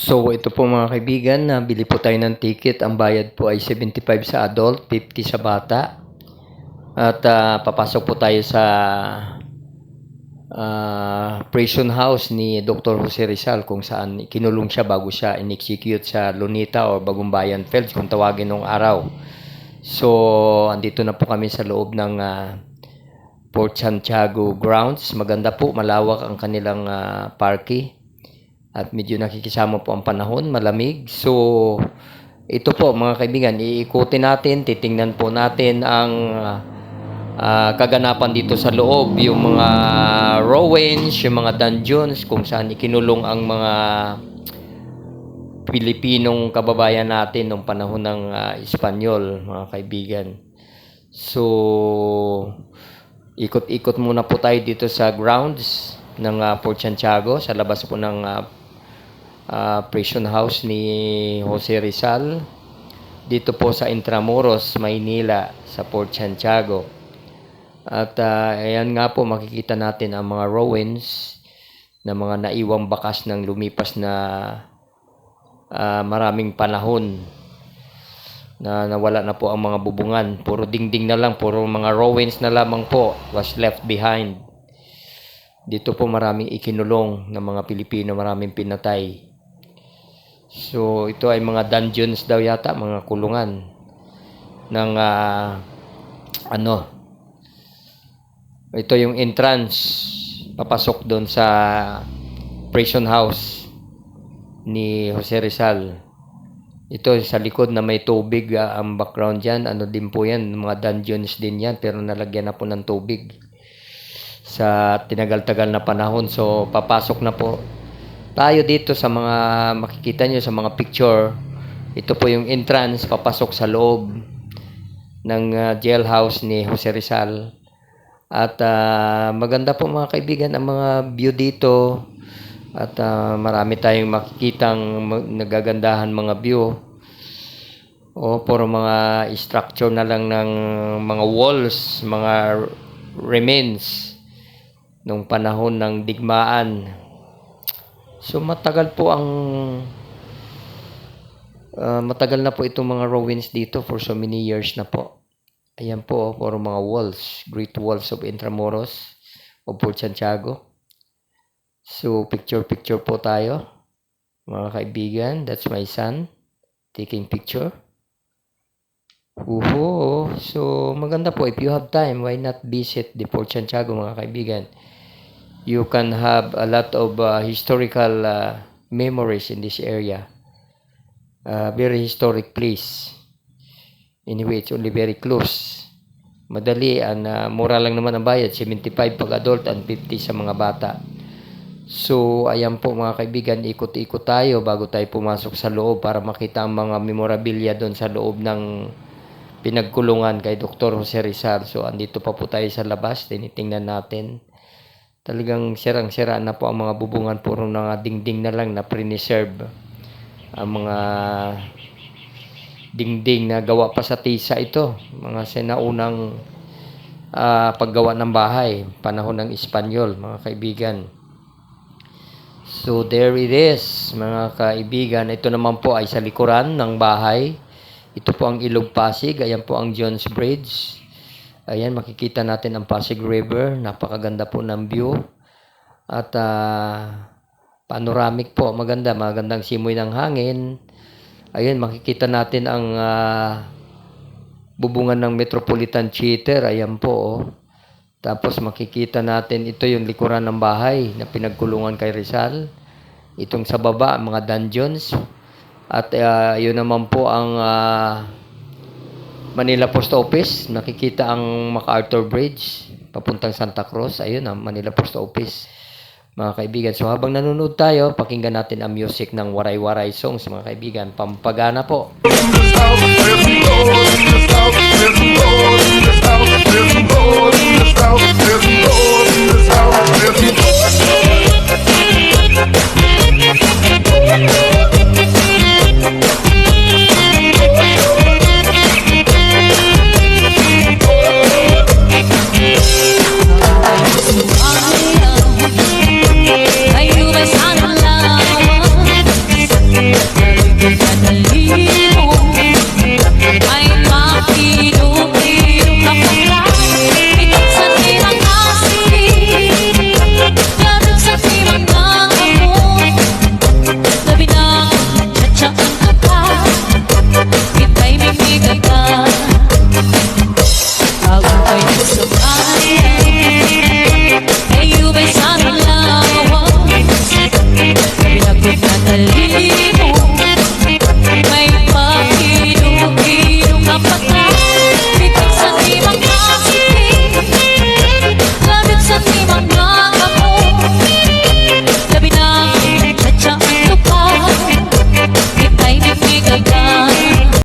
So ito po mga kaibigan, nabili po tayo ng ticket. Ang bayad po ay 75 sa adult, 50 sa bata. At papasok po tayo sa prison house ni Dr. Jose Rizal, kung saan kinulong siya bago siya in-execute sa Lunita o Bagong Bayan Fields kung tawagin nung araw. So andito na po kami sa loob ng Port Santiago grounds. Maganda po, malawak ang kanilang parking. At medyo nakikisama po ang panahon, malamig. So, ito po mga kaibigan, iikutin natin, titingnan po natin ang kaganapan dito sa loob. Yung mga ruins, yung mga dungeons, kung saan ikinulong ang mga Pilipinong kababayan natin noong panahon ng Espanyol, mga kaibigan. So, ikot-ikot muna po tayo dito sa grounds ng Port Santiago, sa labas po ng prison house ni Jose Rizal, dito po sa Intramuros, Maynila, sa Port Santiago. At ayan nga po, makikita natin ang mga ruins na mga naiwang bakas ng lumipas na maraming panahon, na nawala na po ang mga bubungan. Puro dingding na lang, puro mga ruins na lamang po was left behind. Dito po maraming ikinulong ng mga Pilipino, maraming pinatay. So ito ay mga dungeons daw yata, mga kulungan ng ito yung entrance papasok doon sa prison house ni Jose Rizal. Ito sa likod na may tubig, ang background dyan, din po yan, mga dungeons din yan, pero nalagyan na po ng tubig sa tinagal-tagal na panahon. So papasok na po tayo dito sa mga makikita nyo sa mga picture. Ito po yung entrance papasok sa loob ng jailhouse ni Jose Rizal. At maganda po mga kaibigan ang mga view dito. At marami tayong makikitang nagagandahan mga view. Puro mga structure na lang ng mga walls, mga remains nung panahon ng digmaan. So matagal na po itong mga ruins dito, for so many years na po. Ayan po, puro mga walls, Great Walls of Intramuros o Port Santiago. So picture po tayo mga kaibigan. That's my son taking picture. So maganda po, if you have time, why not visit the Port Santiago mga kaibigan? You can have a lot of historical memories in this area. Very historic place. Anyway, it's only very close. Madali, mura lang naman ang bayad, 75 pag adult and 50 sa mga bata. So, ayan po mga kaibigan, ikot-ikot tayo bago tayo pumasok sa loob para makita ang mga memorabilia doon sa loob ng pinagkulungan kay Dr. Jose Rizal. So, andito pa po tayo sa labas, tinitingnan natin. Talagang sirang-sira na po ang mga bubungan, puro mga dingding na lang na preserve. Ang mga dingding na gawa pa sa tisa ito, mga sinaunang paggawa ng bahay, panahon ng Espanyol mga kaibigan. So there it is mga kaibigan. Ito naman po ay sa likuran ng bahay. Ito po ang Ilog Pasig, ayan po ang Jones Bridge. Ayan, makikita natin ang Pasig River. Napakaganda po ng view. At panoramic po. Magandang simoy ng hangin. Ayan, makikita natin ang bubungan ng Metropolitan Theater. Ayan po. Tapos makikita natin, ito yung likuran ng bahay na pinagkulungan kay Rizal. Itong sa baba, mga dungeons. At yun naman po ang Manila Post Office. Nakikita ang MacArthur Bridge papuntang Santa Cruz. Ayun ang Manila Post Office mga kaibigan. So habang nanonood tayo, pakinggan natin ang music ng waray-waray songs mga kaibigan. Pampagana po. There's